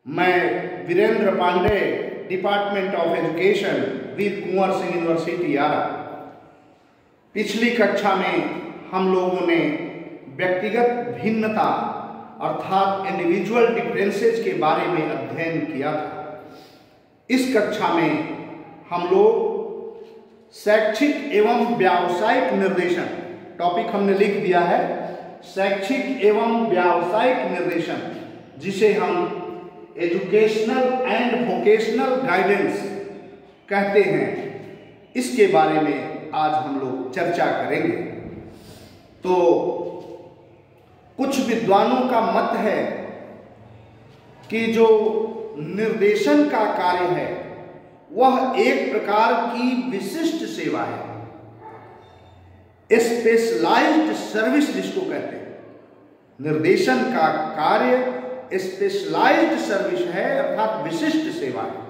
मैं Virendra Pandey, department of education, Veer Kunwar Singh university Arrah. पिछली कक्षा में हम लोगों ने व्यक्तिगत भिन्नता अर्थात इंडिविजुअल डिफरेंसेस के बारे में अध्ययन किया था। इस कक्षा में हम लोग शैक्षिक एवं व्यावसायिक निर्देशन, टॉपिक हमने लिख दिया है शैक्षिक एवं व्यावसायिक निर्देशन, जिसे हम एजुकेशनल एंड वोकेशनल गाइडेंस कहते हैं, इसके बारे में आज हम लोग चर्चा करेंगे। तो कुछ विद्वानों का मत है कि जो निर्देशन का कार्य है वह एक प्रकार की विशिष्ट सेवा है, स्पेशलाइज्ड सर्विस जिसको कहते हैं। निर्देशन का कार्य स्पेशलाइज्ड सर्विस है अर्थात विशिष्ट सेवा है,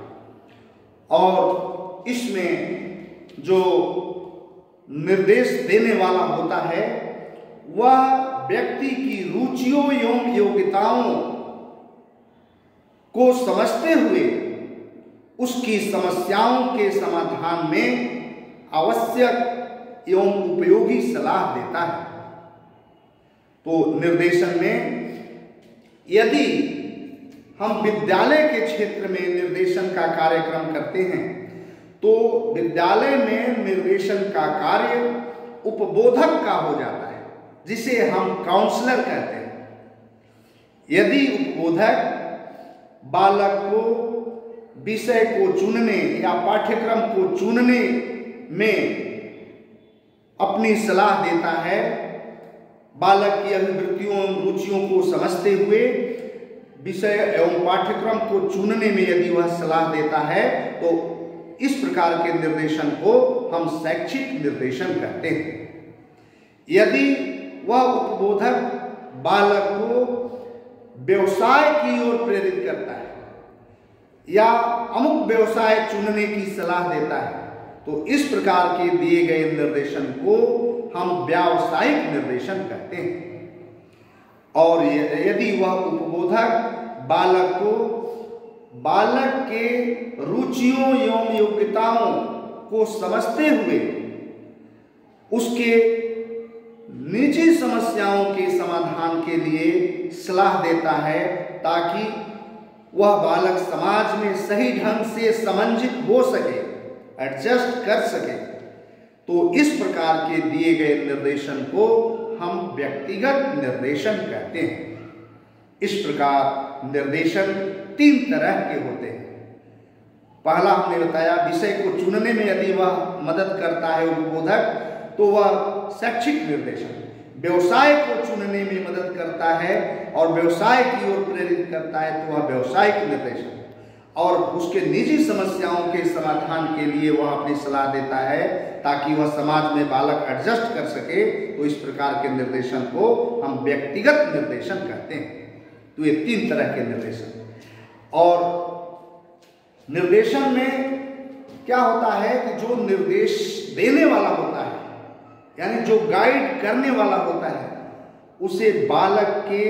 और इसमें जो निर्देश देने वाला होता है वह व्यक्ति की रुचियों एवं योग्यताओं को समझते हुए उसकी समस्याओं के समाधान में आवश्यक एवं उपयोगी सलाह देता है। तो निर्देशन में यदि हम विद्यालय के क्षेत्र में निर्देशन का कार्यक्रम करते हैं तो विद्यालय में निर्देशन का कार्य उपबोधक का हो जाता है, जिसे हम काउंसलर कहते हैं। यदि उपबोधक बालक को विषय को चुनने या पाठ्यक्रम को चुनने में अपनी सलाह देता है, बालक की अभिवृत्तियों एवं रुचियों को समझते हुए विषय एवं पाठ्यक्रम को चुनने में यदि वह सलाह देता है तो इस प्रकार के निर्देशन को हम शैक्षिक निर्देशन कहते हैं। यदि वह उपबोधक बालक को व्यवसाय की ओर प्रेरित करता है या अमुक व्यवसाय चुनने की सलाह देता है तो इस प्रकार के दिए गए निर्देशन को हम व्यावसायिक निर्देशन कहते हैं। और यदि वह उपबोधक बालक के रुचियों एवं योग्यताओं को समझते हुए उसके निजी समस्याओं के समाधान के लिए सलाह देता है ताकि वह बालक समाज में सही ढंग से समन्वित हो सके, एडजस्ट कर सके, तो इस प्रकार के दिए गए निर्देशन को हम व्यक्तिगत निर्देशन कहते हैं। इस प्रकार निर्देशन 3 तरह के होते हैं। पहला हमने बताया विषय को चुनने में यदि वह मदद करता है उपबोधक तो वह शैक्षिक निर्देशन, व्यवसाय को चुनने में मदद करता है और व्यवसाय की ओर प्रेरित करता है तो वह व्यवसायिक निर्देशन, और उसके निजी समस्याओं के समाधान के लिए वह अपनी सलाह देता है ताकि वह समाज में बालक एडजस्ट कर सके, तो इस प्रकार के निर्देशन को हम व्यक्तिगत निर्देशन कहते हैं। तो ये 3 तरह के निर्देशन। और निर्देशन में क्या होता है कि जो निर्देश देने वाला होता है यानी जो गाइड करने वाला होता है उसे बालक के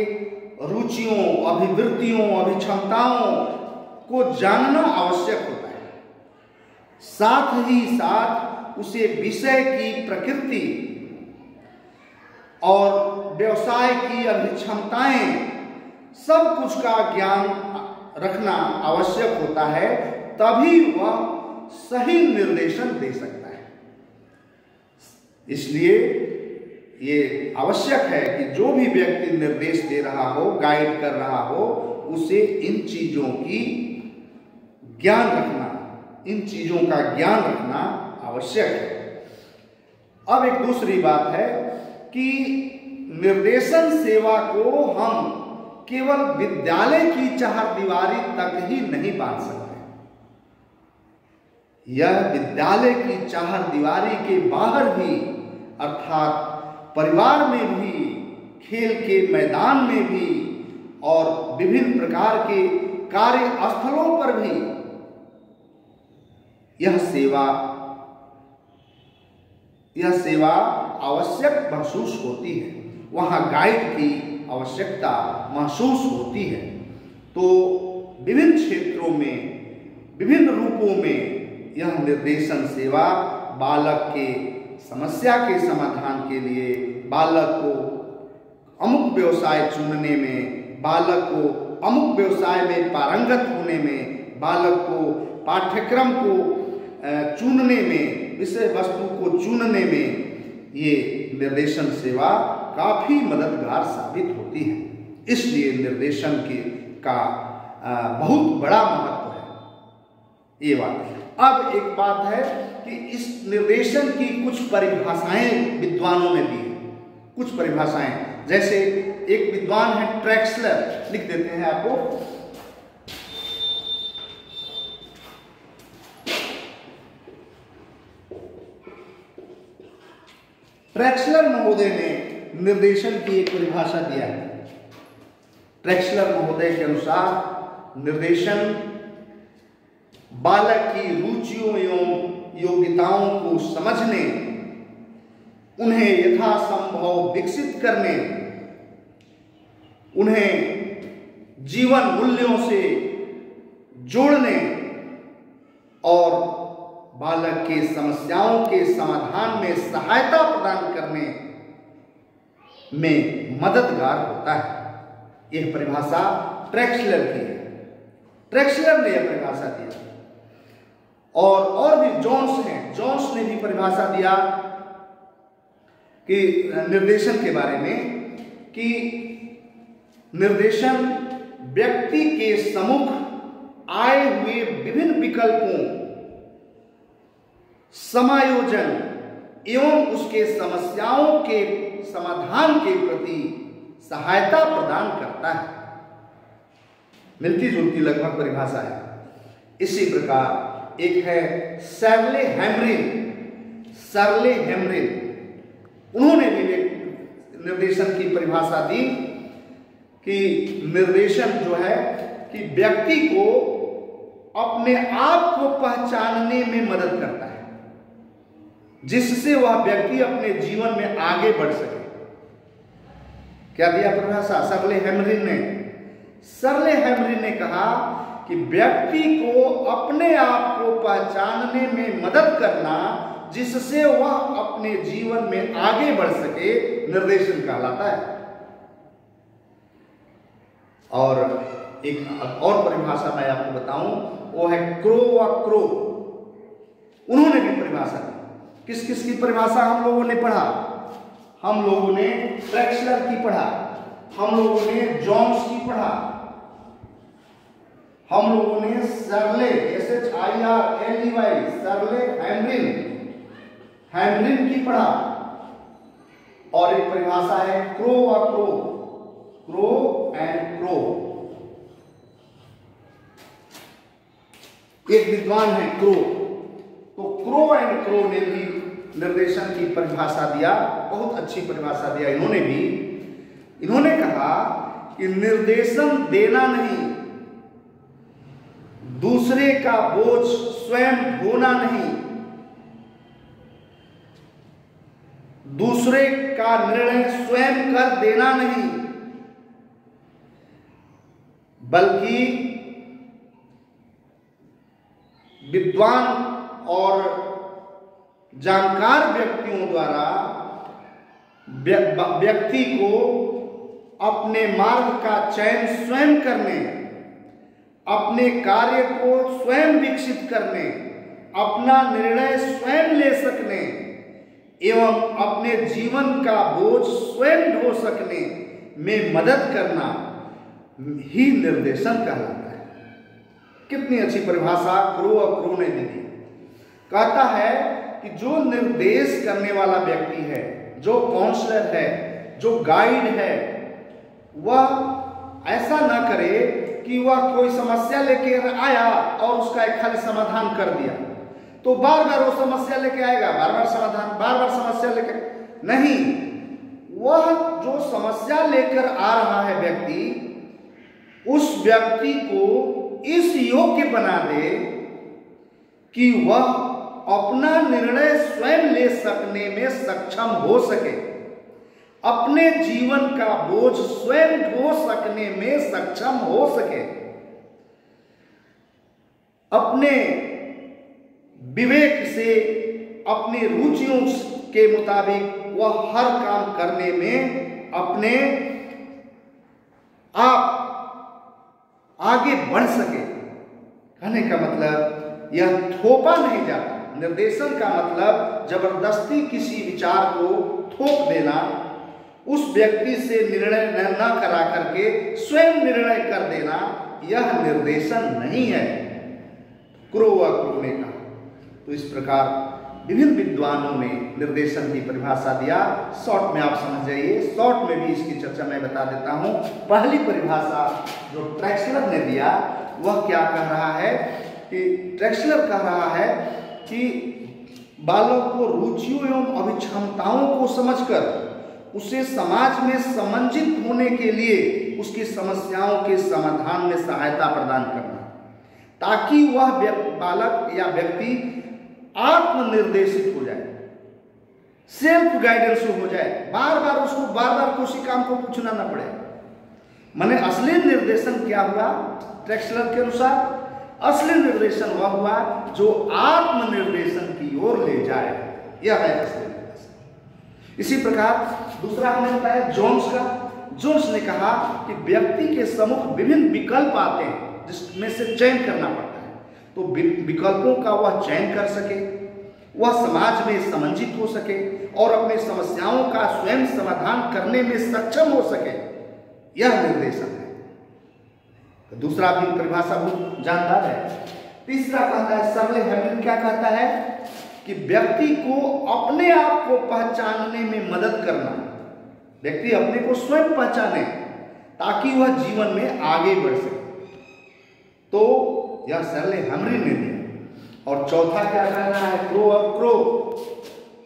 रुचियों, अभिवृत्तियों, अभिक्षमताओं को जानना आवश्यक होता है। साथ ही साथ उसे विषय की प्रकृति और व्यवसाय की अभिक्षमताएं सब कुछ का ज्ञान रखना आवश्यक होता है, तभी वह सही निर्देशन दे सकता है। इसलिए ये आवश्यक है कि जो भी व्यक्ति निर्देश दे रहा हो, गाइड कर रहा हो, उसे इन चीजों की ज्ञान रखना, इन चीजों का ज्ञान रखना आवश्यक है। अब एक दूसरी बात है कि निर्देशन सेवा को हम केवल विद्यालय की चारदीवारी तक ही नहीं बांध सकते। यह विद्यालय की चारदीवारी के बाहर भी अर्थात परिवार में भी, खेल के मैदान में भी और विभिन्न प्रकार के कार्यस्थलों पर भी यह सेवा आवश्यक महसूस होती है। वहाँ गाइड की आवश्यकता महसूस होती है। तो विभिन्न क्षेत्रों में, विभिन्न रूपों में यह निर्देशन सेवा बालक के समस्या के समाधान के लिए, बालक को अमुक व्यवसाय चुनने में, बालक को अमुक व्यवसाय में पारंगत होने में, बालक को पाठ्यक्रम को चुनने में, विषय वस्तु को चुनने में ये निर्देशन सेवा काफ़ी मददगार साबित होती है। इसलिए निर्देशन का बहुत बड़ा महत्व है। ये बात है। अब एक बात है कि इस निर्देशन की कुछ परिभाषाएं विद्वानों ने दी हैं। कुछ परिभाषाएं, जैसे एक विद्वान है ट्रैक्सलर, लिख देते हैं आपको। ट्रैक्सलर महोदय ने निर्देशन की एक परिभाषा दिया है। ट्रैक्सलर महोदय के अनुसार निर्देशन बालक की रुचियों एवं योग्यताओं को समझने, उन्हें यथासंभव विकसित करने, उन्हें जीवन मूल्यों से जोड़ने और बालक के समस्याओं के समाधान में सहायता प्रदान करने में मददगार होता है। यह परिभाषा ट्रैक्सलर की है। ट्रैक्सलर ने यह परिभाषा दी और भी जोन्स हैं। जोन्स ने भी परिभाषा दिया कि निर्देशन के बारे में कि निर्देशन व्यक्ति के सम्मुख आए हुए विभिन्न विकल्पों समायोजन एवं उसके समस्याओं के समाधान के प्रति सहायता प्रदान करता है। मिलती जुलती लगभग परिभाषा है। इसी प्रकार एक है सर्ले हैमरिन। सर्ले हैमरिन, उन्होंने भी निर्देशन की परिभाषा दी कि निर्देशन जो है कि व्यक्ति को अपने आप को पहचानने में मदद करता है, जिससे वह व्यक्ति अपने जीवन में आगे बढ़ सके। क्या दिया परिभाषा सर्ले हैमरिन ने? सर्ले हैमरिन ने कहा कि व्यक्ति को अपने आप को पहचानने में मदद करना, जिससे वह अपने जीवन में आगे बढ़ सके, निर्देशन कहलाता है। और एक और परिभाषा मैं आपको बताऊं, वो है क्रो व क्रो। उन्होंने भी परिभाषा दी। किस किस की परिभाषा हम लोगों ने पढ़ा? हम लोगों ने ट्रैक्सलर की पढ़ा, हम लोगों ने जोन्स की पढ़ा, हम लोगों ने सर्ले SHIRLEY सर्ले हैमरिन की पढ़ा, और एक परिभाषा है क्रो व क्रो, क्रो एंड क्रो। एक विद्वान है क्रो, तो क्रो एंड क्रो ने भी निर्देशन की परिभाषा दिया, बहुत अच्छी परिभाषा दिया इन्होंने कहा कि निर्देशन देना नहीं, दूसरे का बोझ स्वयं ढोना नहीं, दूसरे का निर्णय स्वयं कर देना नहीं, बल्कि विद्वान और जानकार व्यक्तियों द्वारा व्यक्ति को अपने मार्ग का चयन स्वयं करने, अपने कार्य को स्वयं विकसित करने, अपना निर्णय स्वयं ले सकने एवं अपने जीवन का बोझ स्वयं ढो सकने में मदद करना ही निर्देशन कहलाता है। कितनी अच्छी परिभाषा क्रो और क्रो ने दी। कहता है कि जो निर्देश करने वाला व्यक्ति है, जो काउंसलर है, जो गाइड है, वह ऐसा ना करे कि वह कोई समस्या लेके आया और उसका एक खाली समाधान कर दिया, तो बार बार वो समस्या लेके आएगा, बार बार समस्या लेके नहीं। वह जो समस्या लेकर आ रहा है व्यक्ति, उस व्यक्ति को इस योग्य बना दे कि वह अपना निर्णय स्वयं ले सकने में सक्षम हो सके, अपने जीवन का बोझ स्वयं ढो सकने में सक्षम हो सके। अपने विवेक से, अपनी रुचियों के मुताबिक वह हर काम करने में अपने आप आगे बढ़ सके। कहने का मतलब यह थोपा नहीं जाता। निर्देशन का मतलब जबरदस्ती किसी विचार को थोप देना, उस व्यक्ति से निर्णय न करा करके स्वयं निर्णय कर देना, यह निर्देशन नहीं है। क्रो व क्रो ने कहा। तो इस प्रकार विभिन्न विद्वानों ने निर्देशन की परिभाषा दिया। शॉर्ट में आप समझ जाइए, शॉर्ट में भी इसकी चर्चा मैं बता देता हूं। पहली परिभाषा जो ट्रैक्सलर ने दिया वह क्या कह रहा है कि ट्रैक्सलर कह रहा है कि बालक को रुचियों एवं अभिक्षमताओं को समझकर उसे समाज में समंजित होने के लिए उसकी समस्याओं के समाधान में सहायता प्रदान करना, ताकि वह बालक या व्यक्ति आत्मनिर्देशित हो जाए, सेल्फ गाइडेंस हो जाए, बार बार उसी काम को पूछना ना पड़े। माने असली निर्देशन क्या हुआ ट्रैक्सलर के अनुसार? असली निर्देशन वह हुआ जो आत्मनिर्देशन की ओर ले जाए, यह है असली निर्देशन। इसी प्रकार दूसरा हमने बताया जोन्स का। जोन्स ने कहा कि व्यक्ति के सम्मुख विभिन्न विकल्प आते हैं जिसमें से चयन करना पड़ता है, तो विकल्पों का वह चयन कर सके, वह समाज में समंजित हो सके और अपनी समस्याओं का स्वयं समाधान करने में सक्षम हो सके, यह निर्देशन है। तो दूसरा भी परिभाषा बहुत जानदार है। तीसरा कहता है, सर्ले हैमलिन क्या कहता है कि व्यक्ति को अपने आप को पहचानने में मदद करना, व्यक्ति अपने को स्वयं पहचाने ताकि वह जीवन में आगे बढ़ सके। तो यह सर्ले हैमलिन ने दिया। और चौथा क्या कहना है? क्रो और क्रो।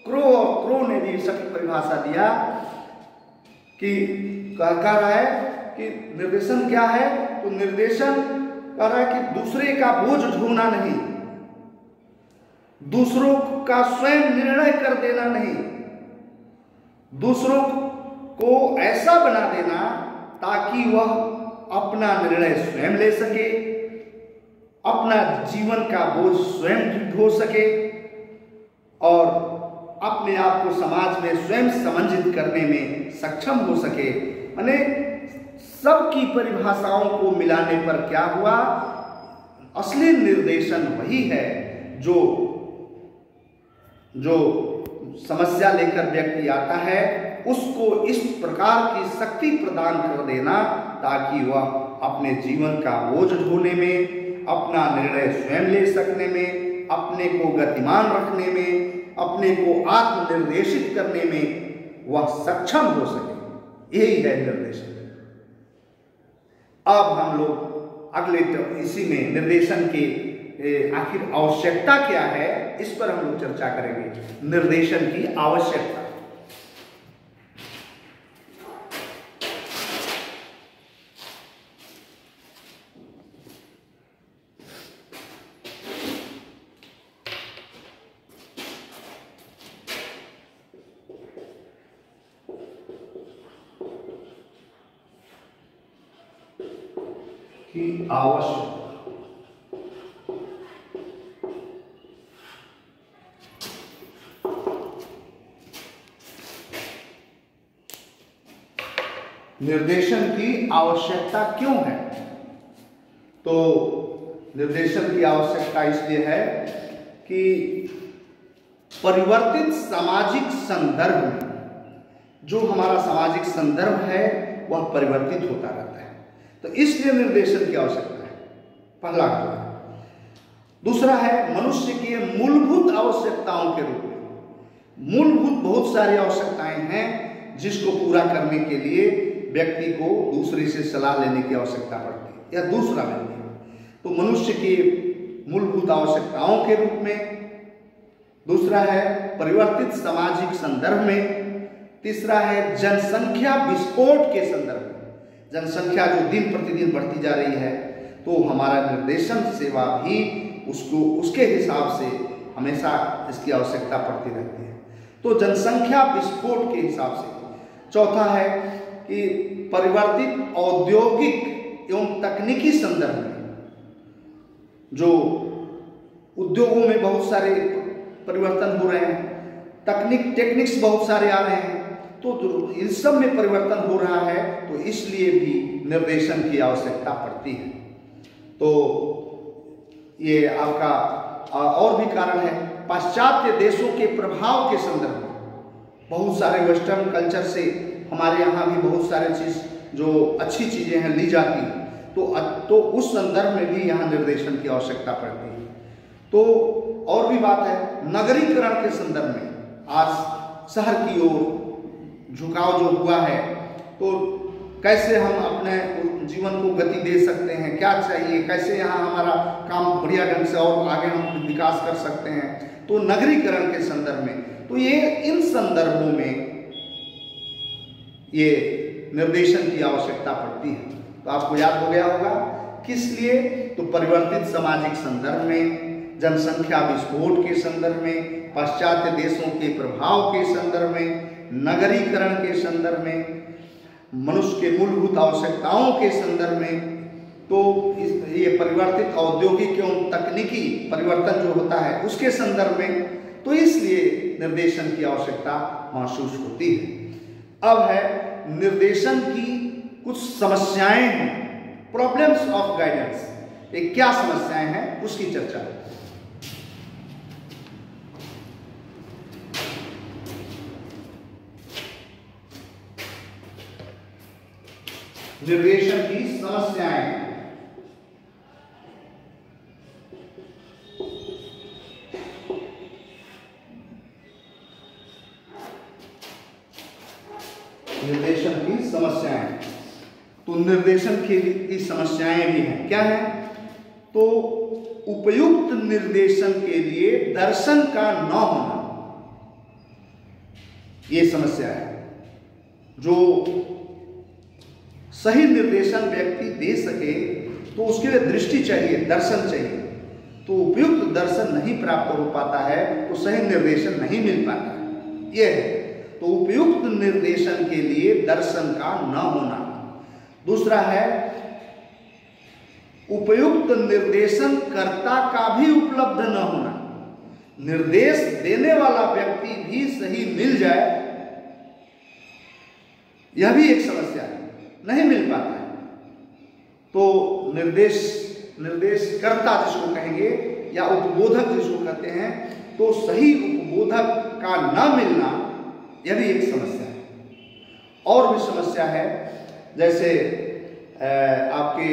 क्रो और क्रो ने भी सही परिभाषा दिया कि कह रहा है कि निर्देशन क्या है? तो निर्देशन कह रहा है कि दूसरे का बोझ ढोना नहीं, दूसरों का स्वयं निर्णय कर देना नहीं, दूसरों को ऐसा बना देना ताकि वह अपना निर्णय स्वयं ले सके, अपना जीवन का बोझ स्वयं ढो सके और अपने आप को समाज में स्वयं समंजित करने में सक्षम हो सके। माने सबकी परिभाषाओं को मिलाने पर क्या हुआ? असली निर्देशन वही है जो समस्या लेकर व्यक्ति आता है, उसको इस प्रकार की शक्ति प्रदान कर देना ताकि वह अपने जीवन का बोझ ढोने में, अपना निर्णय स्वयं ले सकने में, अपने को गतिमान रखने में, अपने को आत्मनिर्देशित करने में वह सक्षम हो सके। यही है निर्देशन। अब हम लोग अगले इसी में निर्देशन के आखिर आवश्यकता क्या है, इस पर हम लोग चर्चा करेंगे। निर्देशन की आवश्यकता। की आवश्यकता। निर्देशन की आवश्यकता क्यों है? तो निर्देशन की आवश्यकता इसलिए है कि परिवर्तित सामाजिक संदर्भ में, जो हमारा सामाजिक संदर्भ है वह परिवर्तित होता रहता है, तो इसलिए निर्देशन की आवश्यकता है। पहला है। दूसरा है मनुष्य की मूलभूत आवश्यकताओं के रूप में। मूलभूत बहुत सारी आवश्यकताएं हैं जिसको पूरा करने के लिए व्यक्ति को दूसरे से सलाह लेने की आवश्यकता पड़ती है, या दूसरा व्यक्ति। तो मनुष्य की मूलभूत आवश्यकताओं के रूप में, दूसरा है परिवर्तित सामाजिक संदर्भ में, तीसरा है जनसंख्या विस्फोट के संदर्भ में। जनसंख्या जो दिन प्रतिदिन बढ़ती जा रही है, तो हमारा निर्देशन सेवा भी उसको उसके हिसाब से हमेशा इसकी आवश्यकता पड़ती रहती है। तो जनसंख्या विस्फोट के हिसाब से। चौथा है कि परिवर्तित औद्योगिक एवं तकनीकी संदर्भ में जो उद्योगों में बहुत सारे परिवर्तन हो रहे हैं, टेक्निक्स बहुत सारे आ रहे हैं, तो इन सब में परिवर्तन हो रहा है, तो इसलिए भी निर्देशन की आवश्यकता पड़ती है। तो ये आपका और भी कारण है, पाश्चात्य देशों के प्रभाव के संदर्भ में बहुत सारे वेस्टर्न कल्चर से हमारे यहाँ भी बहुत सारे चीज़ जो अच्छी चीज़ें हैं ली जाती हैं, तो उस संदर्भ में भी यहाँ निर्देशन की आवश्यकता पड़ती है। तो और भी बात है, नगरीकरण के संदर्भ में आज शहर की ओर झुकाव जो हुआ है, तो कैसे हम अपने जीवन को गति दे सकते हैं, क्या चाहिए, कैसे यहाँ हमारा काम बढ़िया ढंग से और आगे हम विकास कर सकते हैं, तो नगरीकरण के संदर्भ में, तो ये इन संदर्भों में ये निर्देशन की आवश्यकता पड़ती है। तो आपको याद हो गया होगा किस लिए, तो परिवर्तित सामाजिक संदर्भ में, जनसंख्या विस्फोट के संदर्भ में, पाश्चात्य देशों के प्रभाव के संदर्भ में, नगरीकरण के संदर्भ में, मनुष्य के मूलभूत आवश्यकताओं के संदर्भ में, तो ये परिवर्तित औद्योगिक एवं तकनीकी परिवर्तन जो होता है उसके संदर्भ में, तो इसलिए निर्देशन की आवश्यकता महसूस होती है। अब है निर्देशन की कुछ समस्याएं हैं, प्रॉब्लम्स ऑफ गाइडेंस। ये क्या समस्याएं हैं उसकी चर्चा। निर्देशन की समस्याएं, निर्देशन की समस्याएं, तो निर्देशन की समस्याएं भी हैं। क्या है, तो उपयुक्त निर्देशन के लिए दर्शन का न होना, ये समस्या है। जो सही निर्देशन व्यक्ति दे सके तो उसके लिए दृष्टि चाहिए, दर्शन चाहिए, तो उपयुक्त दर्शन नहीं प्राप्त हो पाता है तो सही निर्देशन नहीं मिल पाता है, यह है। तो उपयुक्त निर्देशन के लिए दर्शन का न होना। दूसरा है उपयुक्त निर्देशन कर्ता का भी उपलब्ध न होना, निर्देश देने वाला व्यक्ति भी सही मिल जाए, यह भी एक समस्या है, नहीं मिल पाता है। तो निर्देश कर्ता जिसको कहेंगे या उपबोधक जिसको कहते हैं, तो सही उपबोधक का न मिलना यह भी एक समस्या है। और भी समस्या है, जैसे आपके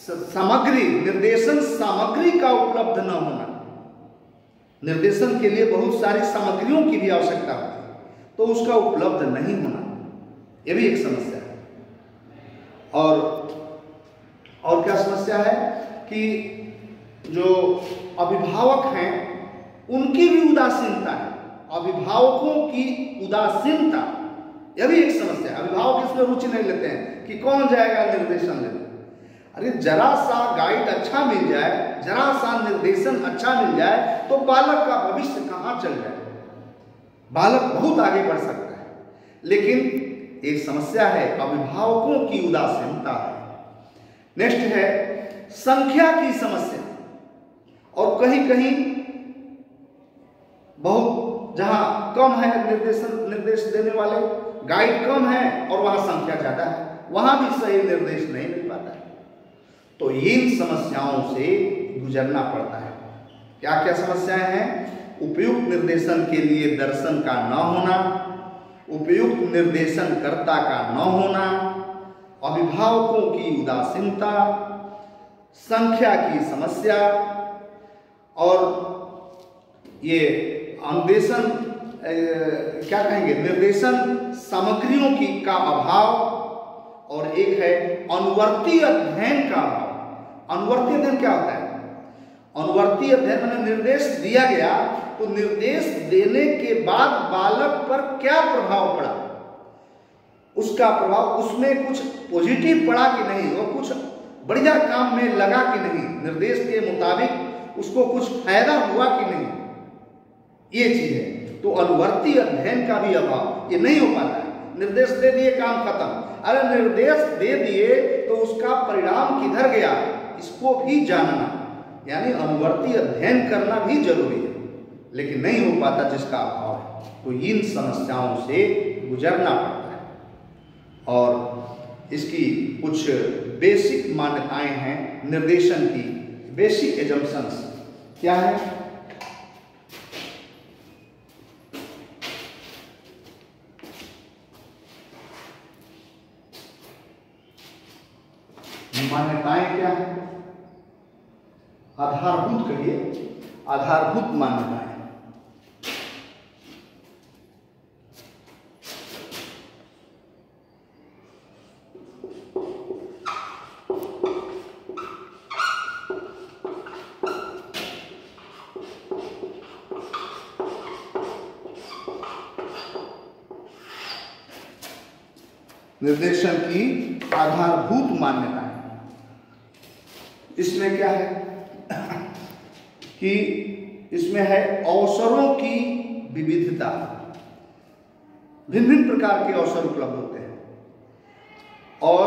सामग्री, निर्देशन सामग्री का उपलब्ध न होना, निर्देशन के लिए बहुत सारी सामग्रियों की भी आवश्यकता होती है, तो उसका उपलब्ध नहीं होना, यह भी एक समस्या है। और क्या समस्या है कि जो अभिभावक हैं उनकी भी उदासीनता है, अभिभावकों की उदासीनता, यह भी एक समस्या है। अभिभावक इसमें रुचि नहीं लेते हैं कि कौन जाएगा निर्देशन लेने। अरे जरा सा गाइड अच्छा मिल जाए, जरा सा निर्देशन अच्छा मिल जाए तो बालक का भविष्य कहाँ चल जाए, बालक बहुत आगे बढ़ सकता है। लेकिन एक समस्या है, अभिभावकों की उदासीनता है। नेक्स्ट है संख्या की समस्या, और कहीं कहीं बहुत जहां कम है निर्देश देने वाले, गाइड कम है और वहां संख्या ज्यादा है, वहां भी सही निर्देश नहीं मिल पाता है। तो इन समस्याओं से गुजरना पड़ता है। क्या क्या समस्याएं हैं? उपयुक्त निर्देशन के लिए दर्शन का न होना, उपयुक्त निर्देशन कर्ता का न होना, अभिभावकों की उदासीनता, संख्या की समस्या, और ये अनुदेशन क्या कहेंगे, निर्देशन सामग्रियों की का अभाव, और एक है अनुवर्ती अध्ययन का अभाव। अनुवर्ती अध्ययन क्या होता है? अनुवर्ती अध्ययन मैंने निर्देश दिया गया तो निर्देश देने के बाद बालक पर क्या प्रभाव पड़ा, उसका प्रभाव उसमें कुछ पॉजिटिव पड़ा कि नहीं, और कुछ बढ़िया काम में लगा कि नहीं, निर्देश के मुताबिक उसको कुछ फायदा हुआ कि नहीं, ये चीज है। तो अनुवर्ती अध्ययन का भी अभाव, ये नहीं हो पाता है। निर्देश दे दिए, काम खत्म। अरे निर्देश दे दिए तो उसका परिणाम किधर गया, इसको भी जानना, यानी अनुवर्ती अध्ययन करना भी जरूरी है, लेकिन नहीं हो पाता जिसका अभाव है। तो इन समस्याओं से गुजरना पड़ता है। और इसकी कुछ बेसिक मान्यताएं हैं निर्देशन की, बेसिक एजम्पशंस क्या है? मान्यताएं क्या है? आधारभूत कहिए, आधारभूत मान्यताएं। निर्देशन की आधारभूत मान्यताएं, इसमें क्या है कि इसमें है अवसरों की विविधता। भिन्न भिन्न प्रकार के अवसर उपलब्ध होते हैं। और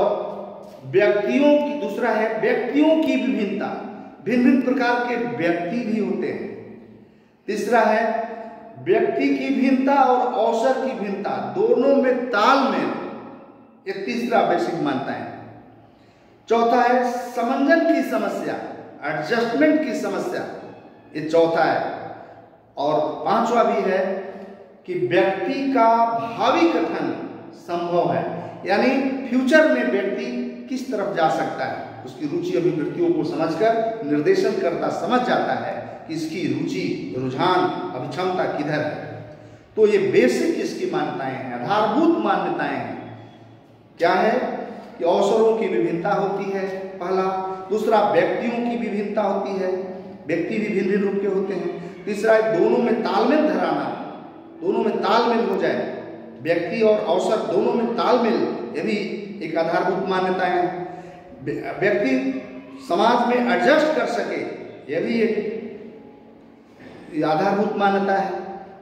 व्यक्तियों की, दूसरा है व्यक्तियों की विभिन्नता, भिन्न भिन्न प्रकार के व्यक्ति भी होते हैं। तीसरा है व्यक्ति की भिन्नता और अवसर की भिन्नता, दोनों में तालमेल, ये तीसरा बेसिक मानता है। चौथा है समंजन की समस्या, एडजस्टमेंट की समस्या, ये चौथा है। और पांचवा भी है कि व्यक्ति का भावी कथन संभव है, यानी फ्यूचर में व्यक्ति किस तरफ जा सकता है, उसकी रुचि अभिवृत्तियों को समझकर निर्देशन करता समझ जाता है कि इसकी रुचि, रुझान, अभिक्षमता किधर है। तो ये बेसिक इसकी मान्यताएं हैं, आधारभूत मान्यताएं हैं। क्या है कि अवसरों की विभिन्नता होती है पहला, दूसरा व्यक्तियों की विभिन्नता होती है, व्यक्ति भी भिन्न भिन्न रूप के होते हैं। तीसरा है दोनों में तालमेल धराना, दोनों में तालमेल हो जाए, व्यक्ति और अवसर दोनों में तालमेल, ये भी एक आधारभूत मान्यता है। व्यक्ति समाज में एडजस्ट कर सके, यह भी एक आधारभूत मान्यता है।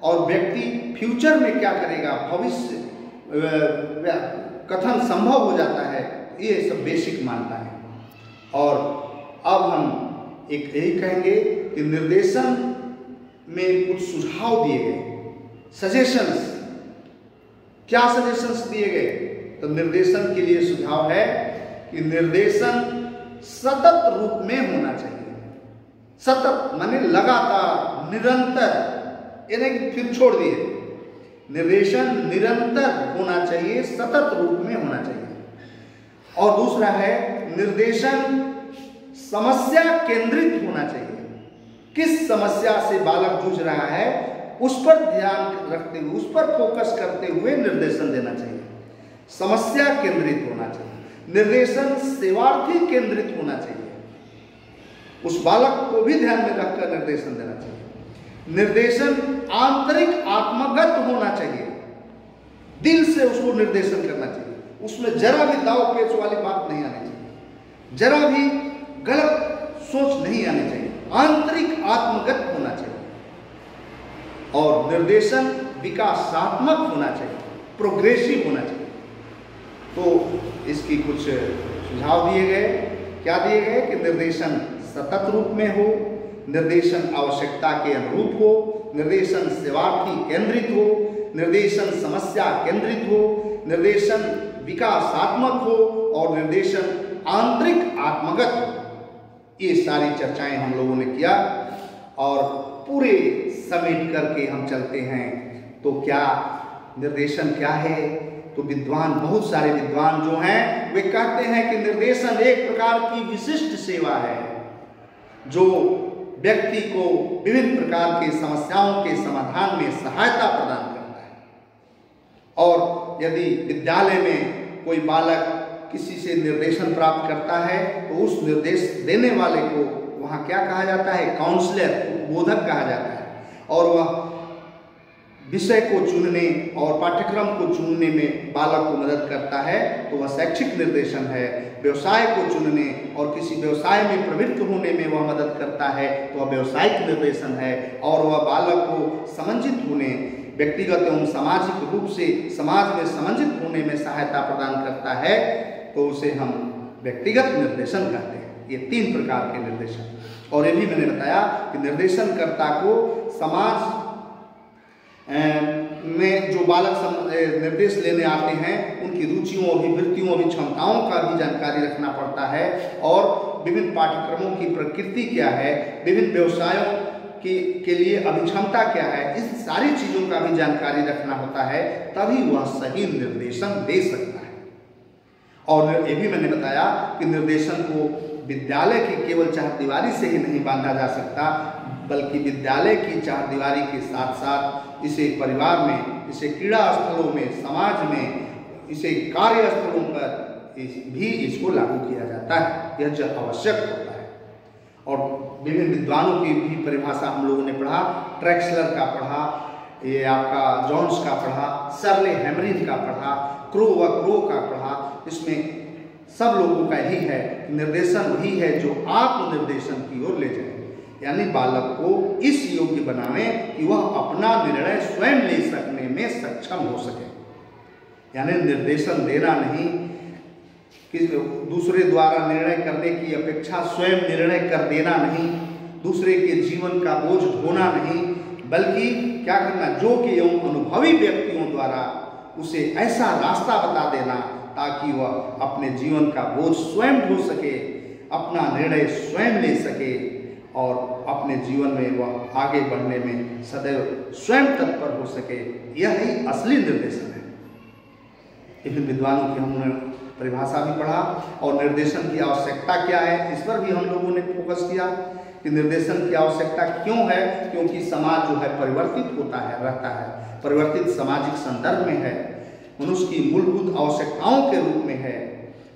और व्यक्ति फ्यूचर में क्या करेगा, भविष्य कथन संभव हो जाता है, ये सब बेसिक मानता है। और अब हम एक यही कहेंगे कि निर्देशन में कुछ सुझाव दिए गए, सजेशंस। क्या सजेशंस दिए गए? तो निर्देशन के लिए सुझाव है कि निर्देशन सतत रूप में होना चाहिए। सतत माने लगातार, निरंतर, ये नहीं फिर छोड़ दिए। निर्देशन निरंतर होना चाहिए, सतत रूप में होना चाहिए। और दूसरा है निर्देशन समस्या केंद्रित होना चाहिए। किस समस्या से बालक जूझ रहा है उस पर ध्यान रखते हुए, उस पर फोकस करते हुए निर्देशन देना चाहिए। समस्या केंद्रित होना चाहिए। निर्देशन सेवार्थी केंद्रित होना चाहिए, उस बालक को भी ध्यान में रखकर निर्देशन देना चाहिए। निर्देशन आंतरिक आत्मगत होना चाहिए, दिल से उसको निर्देशन करना चाहिए। उसमें जरा भी दाव पेच वाली बात नहीं आनी चाहिए, जरा भी गलत सोच नहीं आनी चाहिए, आंतरिक आत्मगत होना चाहिए। और निर्देशन विकासात्मक होना चाहिए, प्रोग्रेसिव होना चाहिए। तो इसकी कुछ सुझाव दिए गए। क्या दिए गए कि निर्देशन सतत रूप में हो, निर्देशन आवश्यकता के अनुरूप हो, निर्देशन सेवार्थी केंद्रित हो, निर्देशन समस्या केंद्रित हो, निर्देशन विकासात्मक हो और निर्देशन आंतरिक आत्मगत हो। ये सारी चर्चाएं हम लोगों ने किया और पूरे समेट करके हम चलते हैं। तो क्या निर्देशन क्या है? तो विद्वान, बहुत सारे विद्वान जो हैं वे कहते हैं कि निर्देशन एक प्रकार की विशिष्ट सेवा है जो व्यक्ति को विभिन्न प्रकार की समस्याओं के समाधान में सहायता प्रदान करता है। और यदि विद्यालय में कोई बालक किसी से निर्देशन प्राप्त करता है तो उस निर्देश देने वाले को वहाँ क्या कहा जाता है? काउंसलर, बोधक कहा जाता है। और वह विषय को चुनने और पाठ्यक्रम को चुनने में बालक को मदद करता है, तो वह शैक्षिक निर्देशन है। व्यवसाय को चुनने और किसी व्यवसाय में प्रवृत्त होने में वह मदद करता है, तो वह व्यवसायिक निर्देशन है। और वह बालक को समंजित होने, व्यक्तिगत एवं सामाजिक रूप से समाज में समंजित होने में सहायता प्रदान करता है, तो उसे हम व्यक्तिगत निर्देशन कहते हैं। ये 3 प्रकार के निर्देशन। और ये भी मैंने बताया कि निर्देशनकर्ता को समाज में जो बालक निर्देश लेने आते हैं उनकी रुचियों, अभिवृत्तियों, क्षमताओं का भी जानकारी रखना पड़ता है, और विभिन्न पाठ्यक्रमों की प्रकृति क्या है, विभिन्न व्यवसायों के लिए अभिक्षमता क्या है, इस सारी चीज़ों का भी जानकारी रखना होता है, तभी वह सही निर्देशन दे सकता है। और ये भी मैंने बताया कि निर्देशन को विद्यालय की केवल चारदीवारी से ही नहीं बांधा जा सकता, बल्कि विद्यालय की चारदीवारी के साथ साथ इसे परिवार में, इसे क्रीड़ा स्थलों में, समाज में, इसे कार्यस्थलों पर भी इसको लागू किया जाता है। यह आवश्यक होता है। और विभिन्न विद्वानों की भी परिभाषा हम लोगों ने पढ़ा, ट्रैक्सलर का पढ़ा, ये आपका जॉन्स का पढ़ा, सर्ले हैमरिज का पढ़ा, क्रो व क्रो का पढ़ा। इसमें सब लोगों का ही है, निर्देशन वही है जो आत्मनिर्देशन की ओर ले जाए, यानी बालक को इस योग्य बनावे कि वह अपना निर्णय स्वयं ले सकने में सक्षम हो सके। यानी निर्देशन देना नहीं, कि दूसरे द्वारा निर्णय करने की अपेक्षा स्वयं निर्णय कर देना नहीं, दूसरे के जीवन का बोझ ढोना नहीं, बल्कि क्या करना, जो कि एवं अनुभवी व्यक्तियों द्वारा उसे ऐसा रास्ता बता देना ताकि वह अपने जीवन का बोझ स्वयं ढो सके, अपना निर्णय स्वयं ले सके, और अपने जीवन में वह आगे बढ़ने में सदैव स्वयं तत्पर हो सके। यह ही असली निर्देशन है। विभिन्न विद्वानों की हमने परिभाषा भी पढ़ा, और निर्देशन की आवश्यकता क्या है इस पर भी हम लोगों ने फोकस किया कि निर्देशन की आवश्यकता क्यों है। क्योंकि समाज जो है परिवर्तित होता है, रहता है, परिवर्तित सामाजिक संदर्भ में है, मनुष्य की मूलभूत आवश्यकताओं के रूप में है,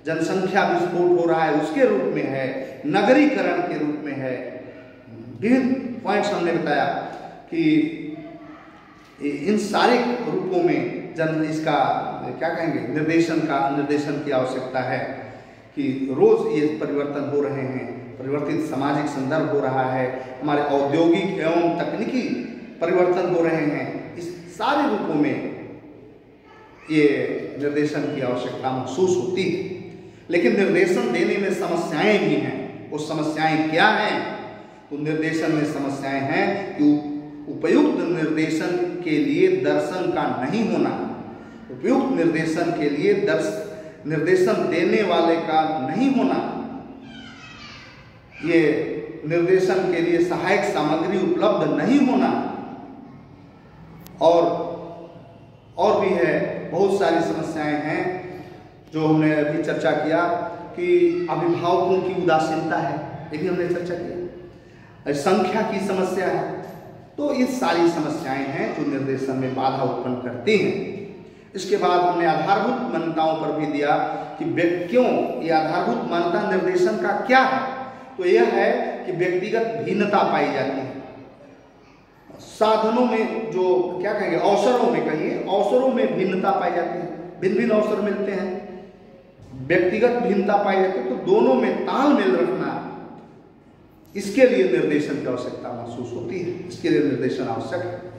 जनसंख्या विस्फोट हो रहा है उसके रूप में है, नगरीकरण के रूप में है। विभिन्न पॉइंट्स हमने बताया कि इन सारे रूपों में इसका क्या कहेंगे, निर्देशन की आवश्यकता है कि रोज ये परिवर्तन हो रहे हैं, परिवर्तित सामाजिक संदर्भ हो रहा है, हमारे औद्योगिक एवं तकनीकी परिवर्तन हो रहे हैं। इस सारे रूपों में ये निर्देशन की आवश्यकता महसूस होती है। लेकिन निर्देशन देने में समस्याएं भी हैं। वो समस्याएं क्या हैं? तो निर्देशन में समस्याएं हैं कि उपयुक्त निर्देशन के लिए दर्शन का नहीं होना, उपयुक्त निर्देशन के लिए निर्देशन देने वाले का नहीं होना, ये निर्देशन के लिए सहायक सामग्री उपलब्ध नहीं होना, और भी है बहुत सारी समस्याएं हैं जो हमने अभी चर्चा किया कि अभिभावकों की उदासीनता है, ये भी हमने चर्चा किया, संख्या की समस्या है। तो ये सारी समस्याएं हैं जो निर्देशन में बाधा उत्पन्न करती हैं। इसके बाद हमने आधारभूत मान्यताओं पर भी दिया कि क्यों ये आधारभूत मान्यता निर्देशन का क्या है। तो यह है कि व्यक्तिगत भिन्नता पाई जाती है, साधनों में जो क्या कहेंगे, अवसरों में कहिए, अवसरों में भिन्नता पाई जाती है, भिन्न भिन्न अवसर मिलते हैं, व्यक्तिगत भिन्नता पाई जाती है। तो दोनों में तालमेल रखना, इसके लिए निर्देशन की आवश्यकता महसूस होती है, इसके लिए निर्देशन आवश्यक है।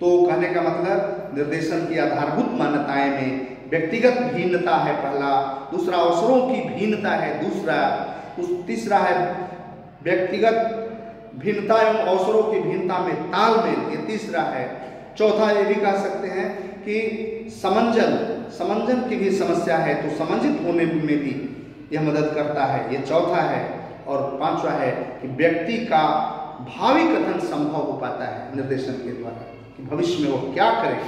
तो कहने का मतलब निर्देशन की आधारभूत मान्यताएं में व्यक्तिगत भिन्नता है पहला, दूसरा अवसरों की भिन्नता है दूसरा, तीसरा है व्यक्तिगत भिन्नता एवं अवसरों की भिन्नता में तालमेल, ये तीसरा है। चौथा ये भी कह सकते हैं कि समंजन की भी समस्या है, तो समंजित होने में भी यह मदद करता है, ये चौथा है। और पांचवा है कि व्यक्ति का भावी कथन संभव हो पाता है निर्देशन के द्वारा, कि भविष्य में वो क्या करे।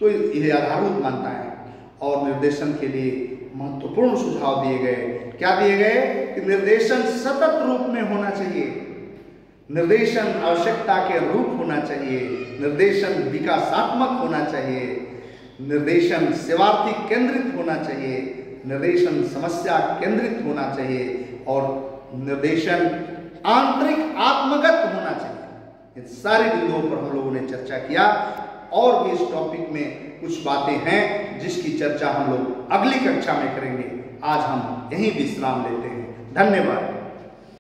तो यह आधारभूत मानता है। और निर्देशन के लिए महत्वपूर्ण सुझाव दिए गए। क्या दिए गए? कि निर्देशन सतत रूप में होना चाहिए, निर्देशन आवश्यकता के रूप होना चाहिए, निर्देशन विकासात्मक होना चाहिए, निर्देशन सेवार्थी केंद्रित होना चाहिए, निर्देशन समस्या केंद्रित होना चाहिए, और निर्देशन आंतरिक आत्मगत होना चाहिए। इन सारे बिंदुओं पर हम लोगों ने चर्चा किया। और भी इस टॉपिक में कुछ बातें हैं जिसकी चर्चा हम लोग अगली कक्षा में करेंगे। आज हम यहीं विश्राम लेते हैं। धन्यवाद।